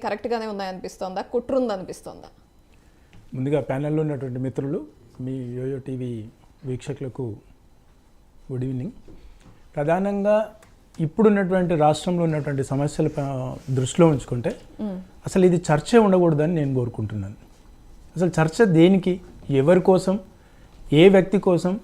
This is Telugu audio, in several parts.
కరెక్ట్గానే ఉన్నాయనిపిస్తోందా, కుట్ర ఉందనిపిస్తోందా? ముందుగా ప్యానెల్లో ఉన్నటువంటి మిత్రులు, మీ యోయో టీవీ వీక్షకులకు గుడ్ ఈవినింగ్. ప్రధానంగా ఇప్పుడున్నటువంటి రాష్ట్రంలో ఉన్నటువంటి సమస్యల దృష్టిలో ఉంచుకుంటే అసలు ఇది చర్చే ఉండకూడదని నేను కోరుకుంటున్నాను. అసలు చర్చ దేనికి, ఎవరి కోసం, ఏ వ్యక్తి కోసం?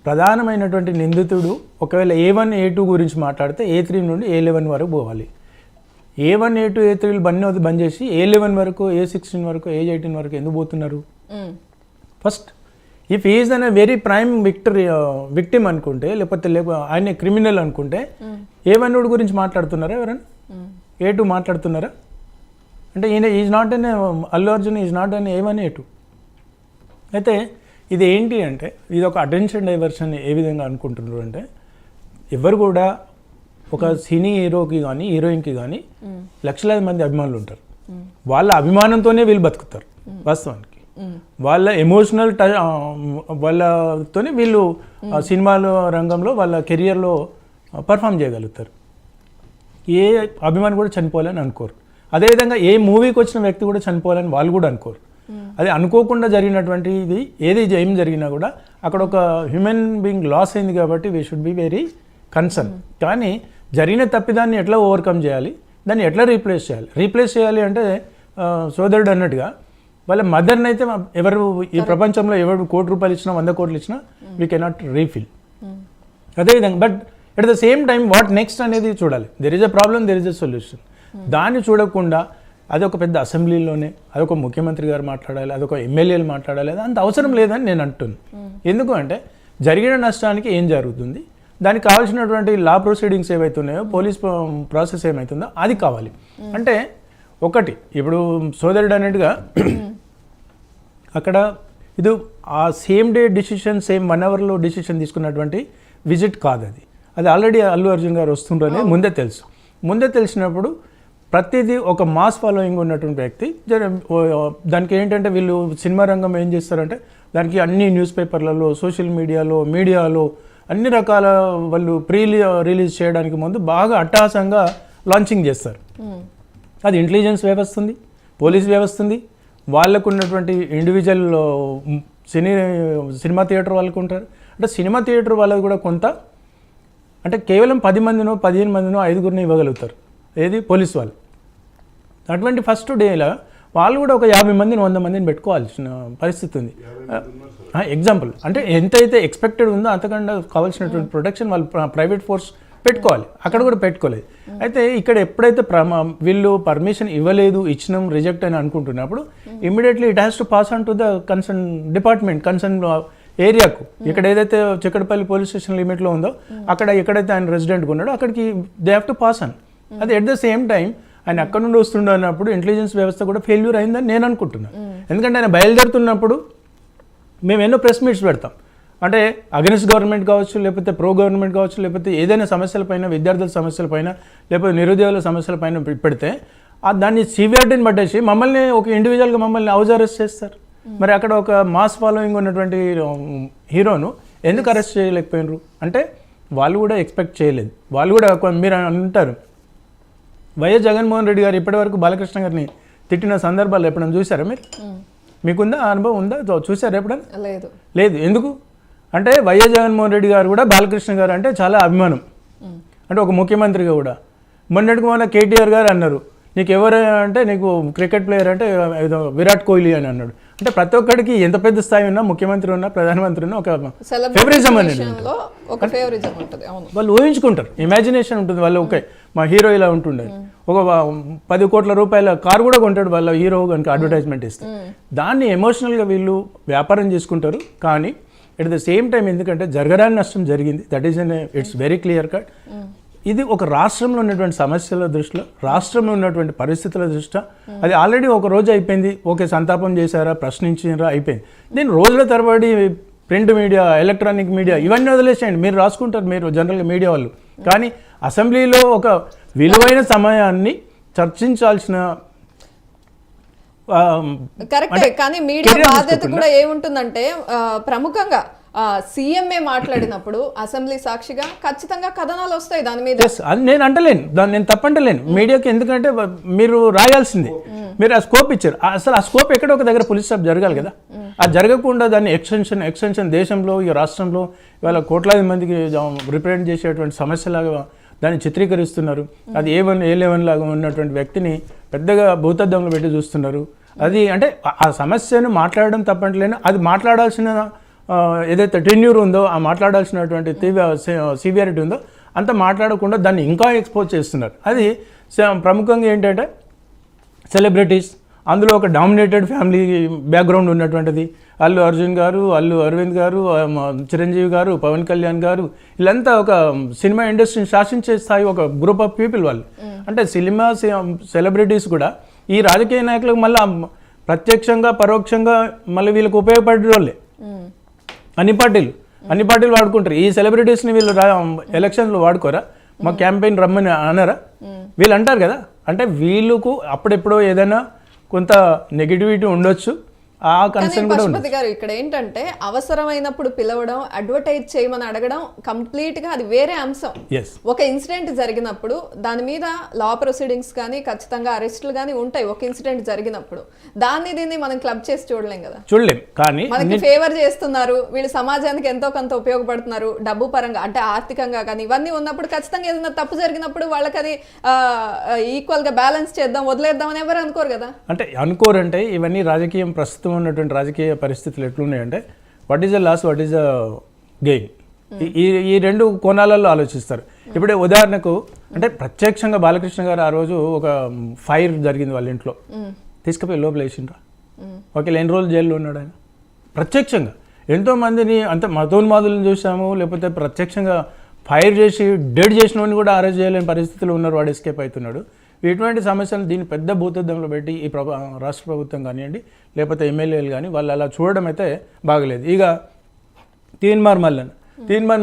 ప్రధానమైనటువంటి నిందితుడు ఒకవేళ A1 A2 గురించి మాట్లాడితే A3 నుండి A11 వరకు పోవాలి. A1 A2 A3 బంద్ చేసి A11 వరకు, A16 వరకు, A18 వరకు ఎందుకు పోతున్నారు? ఫస్ట్ ఇఫ్ ఈజ్ అనే వెరీ ప్రైమ్ విక్టిమ్ అనుకుంటే, లేకపోతే ఆయన క్రిమినల్ అనుకుంటే A1 గురించి మాట్లాడుతున్నారా ఎవరైనా? A2 మాట్లాడుతున్నారా? అంటే ఈయన is not an Allu Arjun is not an A1 A2. అయితే ఇది ఏంటి అంటే, ఇది ఒక అటెన్షన్ డైవర్షన్. ఏ విధంగా అనుకుంటున్నారు అంటే, ఎవరు కూడా ఒక సినీ హీరోకి కానీ హీరోయిన్కి కానీ లక్షలాది మంది అభిమానులు ఉంటారు. వాళ్ళ అభిమానంతోనే వీళ్ళు బతుకుతారు. వాస్తవానికి వాళ్ళ ఎమోషనల్ వాళ్ళతోనే వీళ్ళు సినిమాల రంగంలో వాళ్ళ కెరియర్లో పర్ఫామ్ చేయగలుగుతారు. ఏ అభిమాని కూడా చనిపోవాలని అనుకోరు. అదేవిధంగా ఏ మూవీకి వచ్చిన వ్యక్తి కూడా చనిపోవాలని వాళ్ళు కూడా అనుకోరు. అది అనుకోకుండా జరిగినటువంటి ఇది ఏం జరిగినా కూడా అక్కడ ఒక హ్యూమన్ బీయింగ్ లాస్ అయింది కాబట్టి we should be very concern. కానీ జరిగిన తప్పిదాన్ని ఎట్లా ఓవర్కమ్ చేయాలి, దాన్ని ఎట్లా రీప్లేస్ చేయాలి అంటే సోదరుడు అన్నట్టుగా వాళ్ళ మదర్ని అయితే ఎవరు ఈ ప్రపంచంలో ఎవరు ₹1,00,00,000 ఇచ్చినా, 100 కోట్లు ఇచ్చినా వీ కెనాట్ రీఫిల్. అదేవిధంగా but at the same time what next అనేది చూడాలి. There is a problem, there is a solution. దాన్ని చూడకుండా అదొక పెద్ద అసెంబ్లీలోనే అదొక ముఖ్యమంత్రి గారు మాట్లాడాలి, అదొక ఎమ్మెల్యేలు మాట్లాడాలి, అది అంత అవసరం లేదని నేను అంటున్నాను. ఎందుకు అంటే జరిగిన నష్టానికి ఏం జరుగుతుంది, దానికి కావాల్సినటువంటి లా ప్రొసీడింగ్స్ ఏవైతున్నాయో, పోలీస్ ప్రాసెస్ ఏమవుతుందో అది కావాలి. అంటే ఒకటి ఇప్పుడు సోదరుడు అన్నట్టుగా అక్కడ ఇది ఆ సేమ్ డే డిసిషన్, సేమ్ 1 అవర్లో డిసిషన్ తీసుకున్నటువంటి విజిట్ కాదు. అది ఆల్రెడీ అల్లు అర్జున్ గారు వస్తుండ్రని ముందే తెలుసు. ముందే తెలిసినప్పుడు ప్రతిదీ ఒక మాస్ ఫాలోయింగ్ ఉన్నటువంటి వ్యక్తి దానికి ఏంటంటే వీళ్ళు సినిమా రంగం ఏం చేస్తారంటే దానికి అన్ని న్యూస్ పేపర్లలో, సోషల్ మీడియాలో అన్ని రకాల వాళ్ళు రిలీజ్ చేయడానికి ముందు బాగా అట్టహాసంగా లాంచింగ్ చేస్తారు. అది ఇంటెలిజెన్స్ వ్యవస్థ ఉంది, పోలీస్ వ్యవస్థ ఉంది, వాళ్ళకు ఉన్నటువంటి ఇండివిజువల్ సినిమా థియేటర్ వాళ్ళకు ఉంటారు. అంటే సినిమా థియేటర్ వాళ్ళది కూడా కొంత అంటే కేవలం 10 మందినో 15 మందినో 5గురిని ఇవ్వగలుగుతారు. ఏది పోలీస్ వాళ్ళు. అటువంటి ఫస్ట్ డేలో వాళ్ళు కూడా ఒక 50 మందిని 100 మందిని పెట్టుకోవాల్సిన పరిస్థితి ఉంది. ఎగ్జాంపుల్ అంటే ఎంతైతే ఎక్స్పెక్టెడ్ ఉందో అంతకన్నా కావాల్సినటువంటి ప్రొటెక్షన్ వాళ్ళు ప్రైవేట్ ఫోర్స్ పెట్టుకోవాలి. అక్కడ కూడా పెట్టుకోలేదు. అయితే ఇక్కడ ఎప్పుడైతే వీళ్ళు పర్మిషన్ ఇవ్వలేదు, ఇచ్చినాం, రిజెక్ట్ అని అనుకుంటున్నప్పుడు immediately it has to pass on to the concern department, concern ఏరియాకు. ఇక్కడ ఏదైతే చిక్కడపల్లి పోలీస్ స్టేషన్ లిమిట్లో ఉందో అక్కడ ఎక్కడైతే ఆయన రెసిడెంట్గా ఉన్నాడో అక్కడికి they have to pass on. అది ఎట్ ద సేమ్ టైం ఆయన అక్కడ నుండి వస్తుండన్నప్పుడు ఇంటెలిజెన్స్ వ్యవస్థ కూడా ఫెయిల్యూర్ అయిందని నేను అనుకుంటున్నాను. ఎందుకంటే ఆయన బయలుదేరుతున్నప్పుడు మేము ఎన్నో ప్రెస్ మీట్స్ పెడతాం. అంటే అగెన్స్ట్ గవర్నమెంట్ కావచ్చు, లేకపోతే ప్రో గవర్నమెంట్ కావచ్చు, లేకపోతే ఏదైనా సమస్యలపైన, విద్యార్థుల సమస్యలపైన, లేకపోతే నిరుద్యోగుల సమస్యలపైన పెడితే దాన్ని సివియారిటీని పట్టేసి మమ్మల్ని ఒక ఇండివిజువల్గా మమ్మల్ని హౌస్ అరెస్ట్ చేస్తారు. మరి అక్కడ ఒక మాస్ ఫాలోయింగ్ ఉన్నటువంటి హీరోను ఎందుకు అరెస్ట్ చేయలేకపోయినారు అంటే వాళ్ళు కూడా ఎక్స్పెక్ట్ చేయలేదు. వాళ్ళు కూడా మీరు అంటారు వైఎస్ జగన్మోహన్ రెడ్డి గారు ఇప్పటివరకు బాలకృష్ణ గారిని తిట్టిన సందర్భాలు ఎప్పుడైనా చూసారా మీరు? మీకుందా అనుభవం ఉందా? చూసారా ఎప్పుడైనా? లేదు. ఎందుకు అంటే వైఎస్ జగన్మోహన్ రెడ్డి గారు కూడా బాలకృష్ణ గారు అంటే చాలా అభిమానం. అంటే ఒక ముఖ్యమంత్రిగా కూడా మొన్నటికి మొన్న కేటీఆర్ గారు అన్నారు, నీకు ఎవరు అంటే నీకు క్రికెట్ ప్లేయర్ అంటే ఏదో విరాట్ కోహ్లీ అని అన్నాడు. అంటే ప్రతి ఒక్కడికి ఎంత పెద్ద స్థాయి ఉన్నా, ముఖ్యమంత్రి ఉన్నా, ప్రధానమంత్రి ఉన్నా ఒక ఫేవరిజం అనేది వాళ్ళు ఊహించుకుంటారు. ఇమాజినేషన్ ఉంటుంది వాళ్ళు. ఓకే మా హీరో ఇలా ఉంటుండే, ఒక 10 కోట్ల రూపాయల కారు కూడా కొంటాడు వాళ్ళ హీరో కనుక అడ్వర్టైజ్మెంట్ ఇస్తే. దాన్ని ఎమోషనల్గా వీళ్ళు వ్యాపారం చేసుకుంటారు. కానీ ఎట్ ద సేమ్ టైం ఎందుకంటే జరగడానికి నష్టం జరిగింది, that is it's very clear cut. ఇది ఒక రాష్ట్రంలో ఉన్నటువంటి సమస్యల దృష్టిలో, రాష్ట్రంలో ఉన్నటువంటి పరిస్థితుల దృష్ట్యా అది ఆల్రెడీ ఒక రోజు అయిపోయింది. ఓకే సంతాపం చేశారా, ప్రశ్నించారా, అయిపోయింది. నేను రోజుల తరబడి ప్రింట్ మీడియా, ఎలక్ట్రానిక్ మీడియా ఇవన్నీ వదిలేసేయండి, మీరు రాసుకుంటారు మీరు జనరల్గా మీడియా వాళ్ళు. కానీ అసెంబ్లీలో ఒక విలువైన సమయాన్ని చర్చించాల్సిన కరెక్టే. కానీ మీడియా బాధ్యత కూడా ఏముంటుందంటే ప్రముఖంగా సీఎంఏ మాట్లాడినప్పుడు అసెంబ్లీ సాక్షిగా ఖచ్చితంగా కథనాలు వస్తాయి దాని మీద. అది నేను అంటలేను, దాన్ని నేను తప్పంటలేను మీడియాకి, ఎందుకంటే మీరు రాయాల్సిందే, మీరు ఆ స్కోప్ ఇచ్చారు. అసలు ఆ స్కోప్ ఎక్కడ ఒక దగ్గర పులిస్ స్టాప్ జరగాలి కదా. అది జరగకుండా దాన్ని ఎక్స్టెన్షన్ దేశంలో ఈ రాష్ట్రంలో ఇవాళ కోట్లాది మందికి రిప్రజెంట్ చేసేటువంటి సమస్యలాగా దాన్ని చిత్రీకరిస్తున్నారు. అది A1 లాగా ఉన్నటువంటి వ్యక్తిని పెద్దగా భూతద్దంలో పెట్టి చూస్తున్నారు. అది అంటే ఆ సమస్యను మాట్లాడడం తప్పంటలేను, అది మాట్లాడాల్సిన ఏదైతే టెన్యూర్ ఉందో, ఆ మాట్లాడాల్సినటువంటి సివియారిటీ ఉందో అంత మాట్లాడకుండా దాన్ని ఇంకా ఎక్స్పోజ్ చేస్తున్నారు. అది ప్రముఖంగా ఏంటంటే సెలబ్రిటీస్, అందులో ఒక డామినేటెడ్ ఫ్యామిలీ బ్యాక్గ్రౌండ్ ఉన్నటువంటిది, అల్లు అర్జున్ గారు, అల్లు అరవింద్ గారు, చిరంజీవి గారు, పవన్ కళ్యాణ్ గారు, వీళ్ళంతా ఒక సినిమా ఇండస్ట్రీని శాసించే స్థాయి ఒక గ్రూప్ ఆఫ్ పీపుల్ వాళ్ళు. అంటే సినిమా సెలబ్రిటీస్ కూడా ఈ రాజకీయ నాయకులకు మళ్ళీ ప్రత్యక్షంగా పరోక్షంగా మళ్ళీ వీళ్ళకి ఉపయోగపడే వాళ్ళే. అన్ని పార్టీలు వాడుకుంటారు. ఈ సెలబ్రిటీస్ని వీళ్ళు ఎలక్షన్లో వాడుకోరా, మా క్యాంపెయిన్ రమ్మని అన్నారా? వీళ్ళు అంటారు కదా. అంటే వీళ్ళకు అప్పుడెప్పుడో ఏదైనా కొంత నెగిటివిటీ ఉండొచ్చు, ఆ కన్సర్న్ కూడా ఉంది. పశుపతి గారు, ఇక్కడ ఏంటంటే అవసరమైనప్పుడు పిలవడం, అడ్వర్టైజ్ చేయమని అడగడం కంప్లీట్ గా అది వేరే అంశం. ఒక ఇన్సిడెంట్ జరిగినప్పుడు దాని మీద లా ప్రొసీడింగ్స్ కానీ ఖచ్చితంగా అరెస్టులు కానీ ఉంటాయి. ఒక ఇన్సిడెంట్ జరిగినప్పుడు దీన్ని మనం క్లబ్ చేసి చూడలేం. కానీ మనకి ఫేవర్ చేస్తున్నారు, వీళ్ళు సమాజానికి ఎంతో కొంత ఉపయోగపడుతున్నారు డబ్బు పరంగా, అంటే ఆర్థికంగా కానీ ఇవన్నీ ఉన్నప్పుడు ఖచ్చితంగా ఏదైనా తప్పు జరిగినప్పుడు వాళ్ళకి అది ఈక్వల్ గా బ్యాలెన్స్ చేద్దాం, వదిలేద్దాం అని ఎవరు అనుకోరు కదా. అంటే అనుకోరంటే ఇవన్నీ రాజకీయం ప్రస్తుతం ఉన్నటువంటి రాజకీయ పరిస్థితులు ఎట్లున్నాయంటే what is the loss, what is the gain, ఈ రెండు కోణాలలో ఆలోచిస్తారు. ఇప్పుడే ఉదాహరణకు అంటే ప్రత్యక్షంగా బాలకృష్ణ గారు ఆ రోజు ఒక ఫైర్ జరిగింది వాళ్ళ ఇంట్లో, తీసుకుపోయి లోపల వేసిండ్రా, ఒకవేళ ఎన్ని రోజులు జైల్లో ఉన్నాడు ఆయన. ప్రత్యక్షంగా ఎంతోమందిని అంత మతోన్మాదులను చూసాము, లేకపోతే ప్రత్యక్షంగా ఫైర్ చేసి డెడ్ చేసిన వాడిని కూడా అరెస్ట్ చేయలేని పరిస్థితులు ఉన్నారు, వాడు ఎస్కేప్ అవుతున్నాడు. ఇటువంటి సమస్యలు దీన్ని పెద్ద భూతద్దంలో పెట్టి ఈ రాష్ట్ర ప్రభుత్వం కానివ్వండి లేకపోతే ఎమ్మెల్యేలు కానీ వాళ్ళు అలా చూడడం అయితే బాగలేదు. ఇక తీన్మార్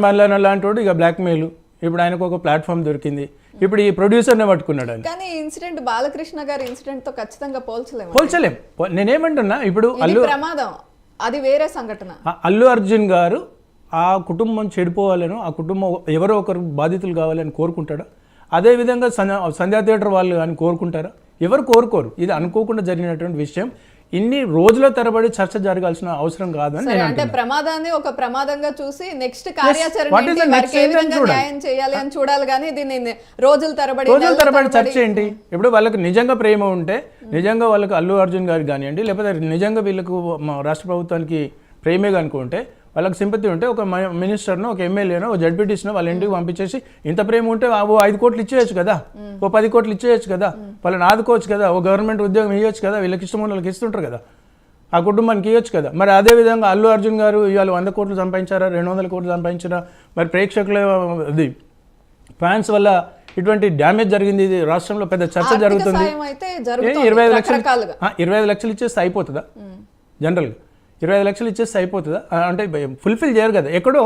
మల్లన్న లాంటి వాడు ఇక బ్లాక్మెయిల్, ఇప్పుడు ఆయనకు ఒక ప్లాట్ఫామ్ దొరికింది, ఇప్పుడు ఈ ప్రొడ్యూసర్నే పట్టుకున్నాడు ఆయన. కానీ ఇన్సిడెంట్ బాలకృష్ణ గారి ఇన్సిడెంట్ తో ఖచ్చితంగా పోల్చలేం. నేనేమంటున్నా, ఇప్పుడు ప్రమాదం అది వేరే సంఘటన. అల్లు అర్జున్ గారు ఆ కుటుంబం చెడిపోవాలను, ఆ కుటుంబం ఎవరో ఒకరు బాధితులు కావాలని కోరుకుంటాడా? అదేవిధంగా సంధ్యా థియేటర్ వాళ్ళు కానీ కోరుకుంటారా? ఎవరు కోరుకోరు. ఇది అనుకోకుండా జరిగినటువంటి విషయం. ఇన్ని రోజుల తరబడి చర్చ జరగాల్సిన అవసరం కాదని నేను అంటే ప్రమాదాన్ని ఒక ప్రమాదంగా చూసి నెక్స్ట్ కార్యాచరణ న్యాయం చేయాలి అని చూడాలి, కానీ దీన్ని రోజుల తరబడి చర్చ ఏంటి? ఇప్పుడు వాళ్ళకి నిజంగా ప్రేమ ఉంటే, నిజంగా వాళ్ళకి అల్లు అర్జున్ గారికి కానివ్వండి లేకపోతే నిజంగా వీళ్ళకు రాష్ట్ర ప్రభుత్వానికి ప్రేమే కనుకుంటే, వాళ్ళకి సింపతి ఉంటే ఒక మినిస్టర్నో ఒక ఎమ్మెల్యేనో ఒక జడ్పీటీస్నో వాళ్ళ ఇంటికి పంపించేసి ఇంత ప్రేమ ఉంటే ఓ 5 కోట్లు ఇచ్చేయచ్చు కదా, ఓ 10 కోట్లు ఇచ్చేయచ్చు కదా, వాళ్ళని ఆదుకోవచ్చు కదా, ఓ గవర్నమెంట్ ఉద్యోగం ఇవ్వచ్చు కదా, వీళ్ళకి ఇష్టం వాళ్ళకి ఇస్తుంటారు కదా, ఆ కుటుంబానికి ఇవ్వచ్చు కదా. మరి అదేవిధంగా అల్లు అర్జున్ గారు ఇవాళ 100 కోట్లు సంపాదించారా, 200 కోట్లు సంపాదించారా? మరి ప్రేక్షకుల అది ఫ్యాన్స్ వల్ల ఇటువంటి డ్యామేజ్ జరిగింది, ఇది రాష్ట్రంలో పెద్ద చర్చ జరుగుతుంది. 25 లక్షలు ఇచ్చేస్తే అయిపోతుందా? జనరల్గా 25 లక్షలు ఇచ్చేస్తే అయిపోతుందా? అంటే ఫుల్ఫిల్ చేయరు కదా. ఎక్కడో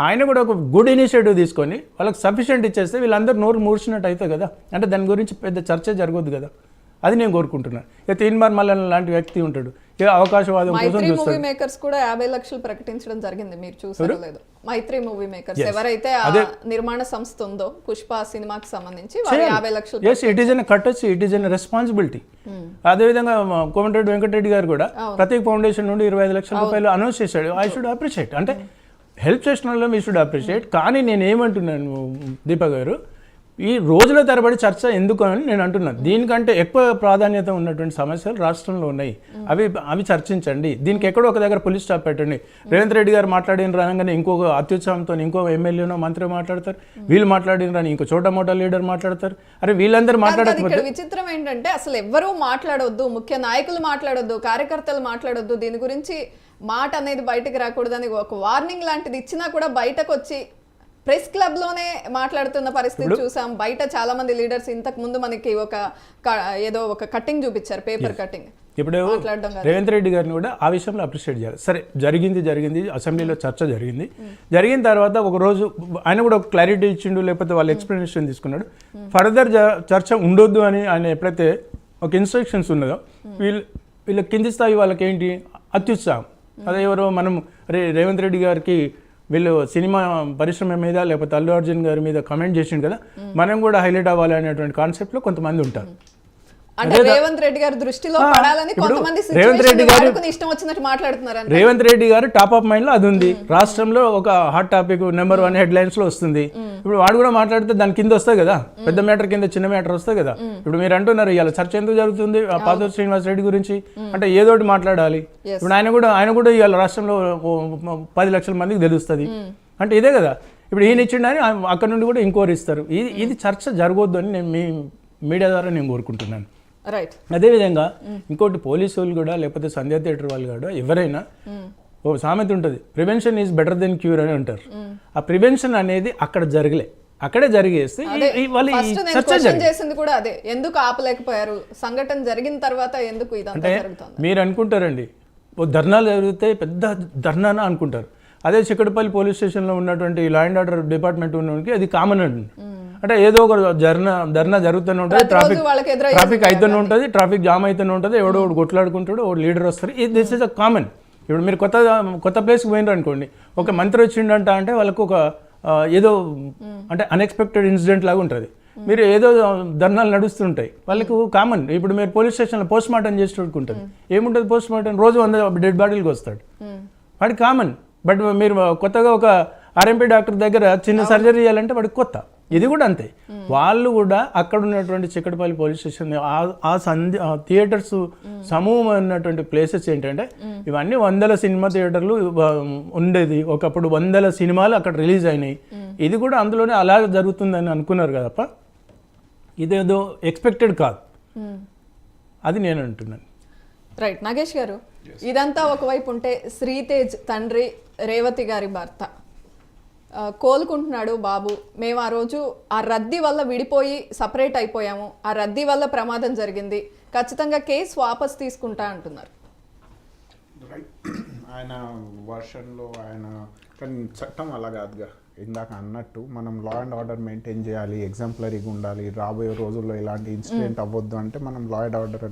ఆయన కూడా ఒక గుడ్ ఇనిషియేటివ్ తీసుకొని వాళ్ళకి సఫిషియెంట్ ఇచ్చేస్తే వీళ్ళందరూ నోరు మూర్చినట్టు అవుతుంది కదా. అంటే దాని గురించి పెద్ద చర్చ జరగదు కదా, అది నేను కోరుకుంటున్నాను. ఇక తీన్మార్ మల్లన్న లాంటి వ్యక్తి ఉంటాడు, ఇక అవకాశవాదం కోసం చూస్తాడు. మూవీ మేకర్స్ కూడా 50 లక్షలు ప్రకటించడం జరిగింది, మీరు చూసారో లేదు? మైత్రి మూవీ మేకర్స్ ఎవరైతే నిర్మాణ సంస్థ ఉందో పుష్ప సినిమాకి సంబంధించి 50 లక్షలు. ఇట్ ఈస్ ఎన్ కట్టొచ్చు, ఇట్ ఈస్ ఎన్ రెస్పాన్సిబిలిటీ. అదేవిధంగా కోమటిరెడ్డి వెంకటరెడ్డి గారు కూడా ప్రతీక్ ఫౌండేషన్ నుండి 25 లక్షల రూపాయలు అనౌన్స్ చేశాడు. ఐ షుడ్ అప్రిషియేట్, అంటే హెల్ప్ చేసిన వాళ్ళు మీ షుడ్ అప్రిషియేట్. కానీ నేను ఏమంటున్నాను దీప గారు, ఈ రోజుల తరబడి చర్చ ఎందుకు అని నేను అంటున్నాను. దీనికంటే ఎక్కువ ప్రాధాన్యత ఉన్నటువంటి సమస్యలు రాష్ట్రంలో ఉన్నాయి, అవి చర్చించండి. దీనికి ఎక్కడో ఒక దగ్గర పులిస్ స్టాప్ పెట్టండి. రేవంత్ రెడ్డి గారు మాట్లాడిన రాగానే ఇంకొక అత్యుత్సాహంతో ఇంకో ఎమ్మెల్యేనో మంత్రి మాట్లాడతారు, వీళ్ళు మాట్లాడిన రాని ఇంకో చోట మోటా లీడర్ మాట్లాడతారు. అరే వీళ్ళందరూ మాట్లాడకపోతే విచిత్రం ఏంటంటే అసలు ఎవ్వరూ మాట్లాడొద్దు, ముఖ్య నాయకులు మాట్లాడొద్దు, కార్యకర్తలు మాట్లాడొద్దు, దీని గురించి మాట అనేది బయటకు రాకూడదని ఒక వార్నింగ్ లాంటిది ఇచ్చినా కూడా బయటకు వచ్చి ప్రెస్ క్లబ్ లోనే మాట్లాడుతున్న పరిస్థితి చూసాం. బయట చాలా మంది లీడర్స్ ఇంతకు ముందు మనకి ఏదో ఒక కట్టింగ్ చూపించారు, పేపర్ కట్టింగ్. ఇప్పుడు రేవంత్ రెడ్డి గారిని కూడా ఆ విషయంలో అప్రిషియేట్ చేయాలి. సరే జరిగింది అసెంబ్లీలో చర్చ జరిగిన తర్వాత ఒక రోజు ఆయన కూడా ఒక క్లారిటీ ఇచ్చిండు, లేకపోతే వాళ్ళు ఎక్స్ప్లెనేషన్ తీసుకున్నాడు. ఫర్దర్ చర్చ ఉండొద్దు అని ఆయన ఎప్పుడైతే ఒక ఇన్స్ట్రక్షన్స్ ఉన్నదో వీళ్ళ కింది స్థాయి వాళ్ళకి ఏంటి అత్యుత్సాహం, అదే ఎవరో మనం రేవంత్ రెడ్డి గారికి వీళ్ళు సినిమా పరిశ్రమ మీద లేకపోతే అల్లు అర్జున్ గారి మీద కమెంట్ చేసిండు కదా, మనం కూడా హైలైట్ అవ్వాలి అనేటువంటి కాన్సెప్ట్లో కొంతమంది ఉంటారు. అంటే రేవంత్ రెడ్డి గారి దృష్టిలో పడాలని కొంతమంది రేవంత్ రెడ్డి గారు ఇష్టం వచ్చినట్టు మాట్లాడుతున్నారు. రేవంత్ రెడ్డి గారు టాప్ ఆఫ్ మైండ్ లో అది ఉంది, రాష్ట్రంలో ఒక hot topic number 1 head lines లో వస్తుంది. ఇప్పుడు వాడు కూడా మాట్లాడితే దాని కింద వస్తాయి కదా, పెద్ద మ్యాటర్ కింద చిన్న మ్యాటర్ వస్తాయి కదా. ఇప్పుడు మీరు అంటున్నారు ఇవాళ చర్చ ఎందుకు జరుగుతుంది పాతూరు శ్రీనివాస్ రెడ్డి గురించి, అంటే ఏదోటి మాట్లాడాలి. ఇప్పుడు ఆయన కూడా ఇవాళ రాష్ట్రంలో 10 లక్షల మందికి తెలుస్తుంది అంటే ఇదే కదా. ఇప్పుడు ఈయన ఇచ్చిండని అక్కడ నుండి కూడా ఎంక్వైరీ ఇస్తారు. ఇది చర్చ జరగొద్దు అని నేను మీ మీడియా ద్వారా నేను కోరుకుంటున్నాను. రైట్. అదేవిధంగా ఇంకోటి పోలీసు వాళ్ళు కూడా లేకపోతే సంధ్యా థియేటర్ వాళ్ళు కూడా ఎవరైనా ఓ సామెత ఉంటుంది, prevention is better than cure అని అంటారు. ఆ ప్రివెన్షన్ అనేది అక్కడే జరిగేస్తే చేసింది కూడా అదే, ఎందుకు ఆపలేకపోయారు, సంఘటన జరిగిన తర్వాత ఎందుకు ఇదంతా జరుగుతుంది మీరు అనుకుంటారండి. ఓ ధర్నాలు జరిగితే పెద్ద ధర్నానా అనుకుంటారు. అదే చిక్కడపల్లి పోలీస్ స్టేషన్లో ఉన్నటువంటి లా అండ్ ఆర్డర్ డిపార్ట్మెంట్ ఉన్నవాడికి అది కామన్ అండి. అంటే ఏదో ఒక ధర్నా జరుగుతూనే ఉంటుంది, ట్రాఫిక్ అవుతూనే ఉంటుంది, ట్రాఫిక్ జామ్ అవుతూనే ఉంటుంది, ఎవడో ఒకటి కొట్లాడుకుంటాడు, ఒక లీడర్ వస్తారు. This is a common. ఇప్పుడు మీరు కొత్త ప్లేస్కి పోయినారు అనుకోండి, ఒక మంత్రి వచ్చిండంట అంటే వాళ్ళకు ఒక ఏదో అంటే అన్ఎక్స్పెక్టెడ్ ఇన్సిడెంట్ లాగా ఉంటుంది. మీరు ఏదో ధర్నాలు నడుస్తుంటాయి, వాళ్ళకు కామన్. ఇప్పుడు మీరు పోలీస్ స్టేషన్లో పోస్ట్ మార్టం చేసేటోడికి ఉంటుంది, ఏముంటుంది పోస్ట్ మార్టం, రోజు 100 డెడ్ బాడీలకు వస్తాడు, వాడికి కామన్. బట్ మీరు కొత్తగా ఒక ఆర్ఎంపీ డాక్టర్ దగ్గర చిన్న సర్జరీ చేయాలంటే వాడికి కొత్త. ఇది కూడా అంతే. వాళ్ళు కూడా అక్కడ ఉన్నటువంటి చిక్కడపల్లి పోలీస్ స్టేషన్ ఆ థియేటర్స్ సమూహం ఉన్నటువంటి ప్లేసెస్ ఏంటంటే ఇవన్నీ 100 సినిమా థియేటర్లు ఉండేది ఒకప్పుడు, 100 సినిమాలు అక్కడ రిలీజ్ అయినాయి. ఇది కూడా అందులోనే అలా జరుగుతుందని అనుకున్నారు కదప్ప, ఇదేదో ఎక్స్పెక్టెడ్ కాదు, అది నేను అంటున్నాను. రైట్. నాగేష్ గారు, ఇదంతా ఒకవైపు ఉంటే శ్రీతేజ్ తండ్రి రేవతి గారి భర్త కోలుకుంటున్నాడు బాబు, మేము ఆ రోజు ఆ రద్దీ వల్ల విడిపోయి సపరేట్ అయిపోయాము, ఆ రద్దీ వల్ల ప్రమాదం జరిగింది, ఖచ్చితంగా కేసు వాపస్ తీసుకుంటా అంటున్నారు. ఆయన వర్షన్లో ఆయన, కానీ చట్టం అలా కాదుగా. ఇందాక అన్నట్టు మనం లా అండ్ ఆర్డర్ మెయింటైన్ చేయాలి, ఎగ్జాంపులరీగా ఉండాలి. రాబోయే రోజుల్లో ఇలాంటి ఇన్సిడెంట్ అవ్వద్దు అంటే మనం లా అండ్ ఆర్డర్ అనేది